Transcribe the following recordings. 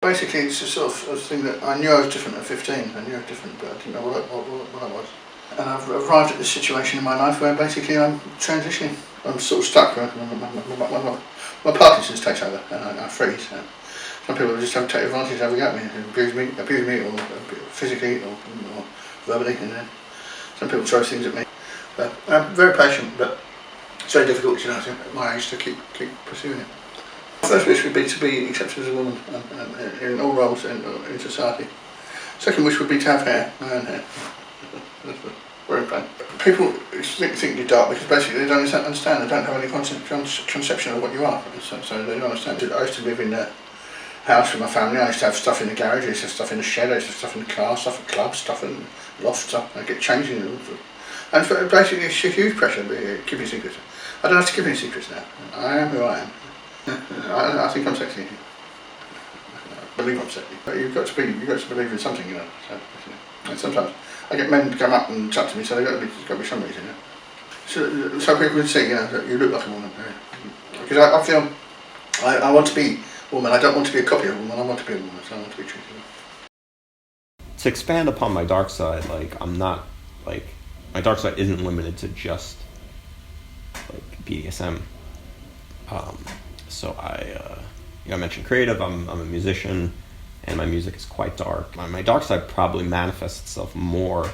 Basically, it's a sort of thing that I knew I was different at 15. I knew I was different, but I didn't know what I was. And I've arrived at this situation in my life where basically I'm transitioning. I'm sort of stuck. My Parkinson's takes over and I freeze. Some people just have to take advantage of having at me, abuse me or physically or verbally. And then some people throw things at me. But I'm very patient, but it's very difficult, at my age to keep pursuing it. First wish would be to be accepted as a woman in all roles in society. Second wish would be to have hair, my own hair. That's very plain. People think you're dark because basically they don't understand, they don't have any conception of what you are, so they don't understand. I used to live in a house with my family. I used to have stuff in the garage, I used to have stuff in the shed, I used to have stuff in the car, stuff at clubs, stuff in the loft, stuff. I get changing and basically it's a huge pressure to keep your secrets. I don't have to keep any secrets now. I am who I am. I think I'm sexy. I believe I'm sexy. But you've got to believe in something, So, and sometimes I get men to come up and chat to me, so there's got to be some reason, So people can see, that you look like a woman. Because I feel I want to be a woman. I don't want to be a copy of a woman. I want to be a woman. So I want to be treated. To expand upon my dark side, I'm not my dark side isn't limited to just BDSM. So I mentioned creative. I'm a musician, and my music is quite dark. My dark side probably manifests itself more,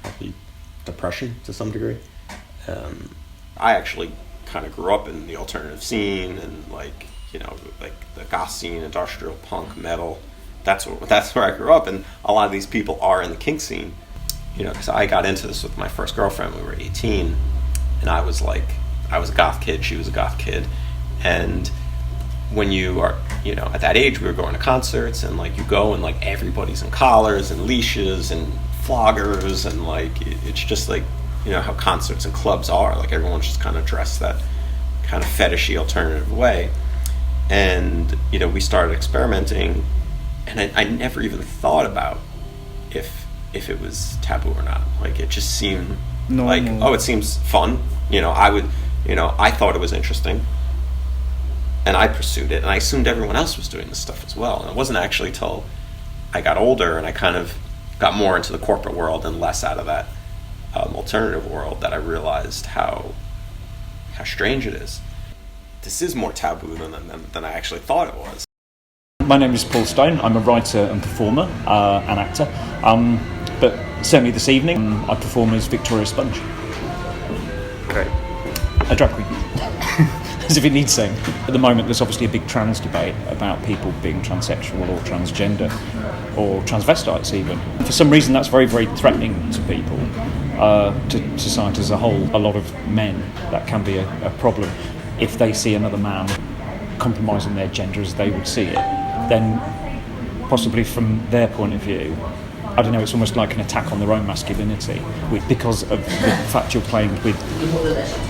probably depression to some degree. I actually kind of grew up in the alternative scene and the goth scene, industrial punk, metal. That's where I grew up, and a lot of these people are in the kink scene. Because I got into this with my first girlfriend. We were 18, and I was a goth kid. She was a goth kid. And when you are, at that age, we were going to concerts and you go and everybody's in collars and leashes and floggers and it's just how concerts and clubs are. Everyone's just kind of dressed that kind of fetishy alternative way. And, we started experimenting, and I never even thought about if it was taboo or not. It just seemed it seems fun. I thought it was interesting. And I pursued it, and I assumed everyone else was doing this stuff as well. And it wasn't actually till I got older and I kind of got more into the corporate world and less out of that alternative world that I realized how strange it is. This is more taboo than I actually thought it was. My name is Paul Stone. I'm a writer and performer, and actor. But certainly this evening, I perform as Victoria Sponge. Great. A drag queen. As if it needs saying. At the moment, there's obviously a big trans debate about people being transsexual or transgender or transvestites even. For some reason, that's very, very threatening to people, to society as a whole. A lot of men, that can be a problem. If they see another man compromising their gender as they would see it, then possibly from their point of view, I don't know, it's almost like an attack on their own masculinity because of the fact you're playing with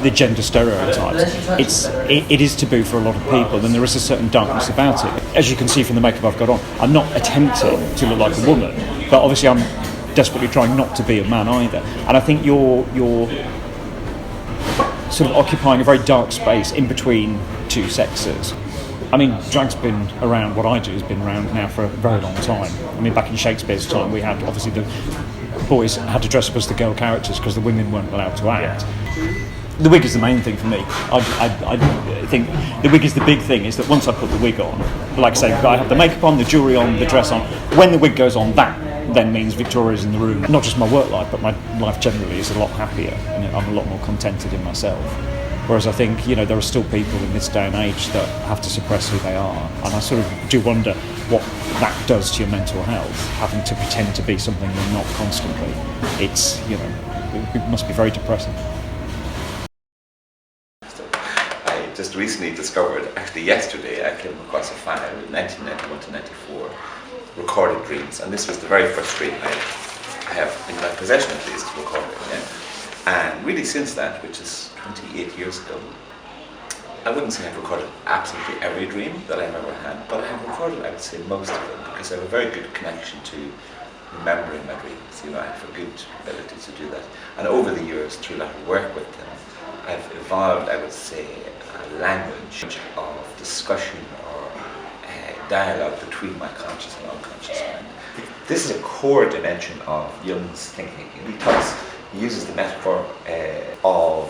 the gender stereotypes. It is taboo for a lot of people, and there is a certain darkness about it. As you can see from the makeup I've got on, I'm not attempting to look like a woman, but obviously I'm desperately trying not to be a man either. And I think you're sort of occupying a very dark space in between two sexes. I mean, drag's been around, what I do has been around now for a very long time. I mean, back in Shakespeare's time, we had, obviously, the boys had to dress up as the girl characters because the women weren't allowed to act. The wig is the main thing for me. I think the wig is the big thing, is that once I put the wig on, like I say, I have the makeup on, the jewellery on, the dress on. When the wig goes on, that then means Victoria's in the room. Not just my work life, but my life generally is a lot happier, and I'm a lot more contented in myself. Whereas I think, there are still people in this day and age that have to suppress who they are. And I sort of do wonder what that does to your mental health, having to pretend to be something you're not constantly. It's, it must be very depressing. I just recently discovered, actually yesterday, I came across a file in 1991 to 94, recorded dreams. And this was the very first dream I have in my possession, at least, recorded. Yeah? And really since that, which is 28 years ago, I wouldn't say I've recorded absolutely every dream that I've ever had, but I have recorded, I would say, most of them, because I have a very good connection to remembering my dreams. I have a good ability to do that. And over the years, through a lot of work with them, I've evolved, I would say, a language of discussion or dialogue between my conscious and unconscious mind. This is a core dimension of Jung's thinking. He uses the metaphor of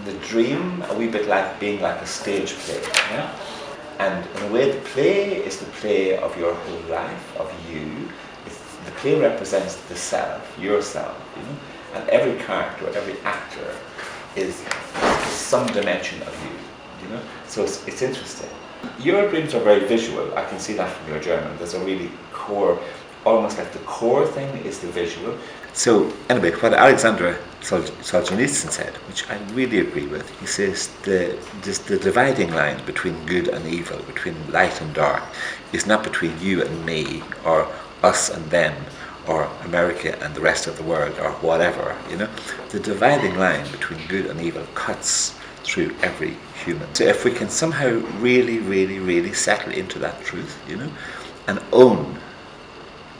the dream a wee bit like being like a stage play. Yeah? And in a way, the play is the play of your whole life, of you. The play represents the self, yourself, you know? And every character, every actor is some dimension of you, you know? So it's interesting. Your dreams are very visual. I can see that from your German. There's a really core, almost like the core thing is the visual. So anyway, what Alexander Solzhenitsyn said, which I really agree with, he says the dividing line between good and evil, between light and dark, is not between you and me, or us and them, or America and the rest of the world, or whatever, you know. The dividing line between good and evil cuts through every human. So if we can somehow really, really, really settle into that truth, you know, and own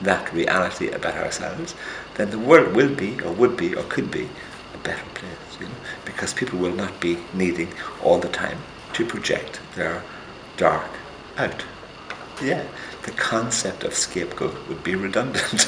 that reality about ourselves, then the world will be, or would be, or could be a better place, you know, because people will not be needing all the time to project their dark out. Yeah, the concept of scapegoat would be redundant.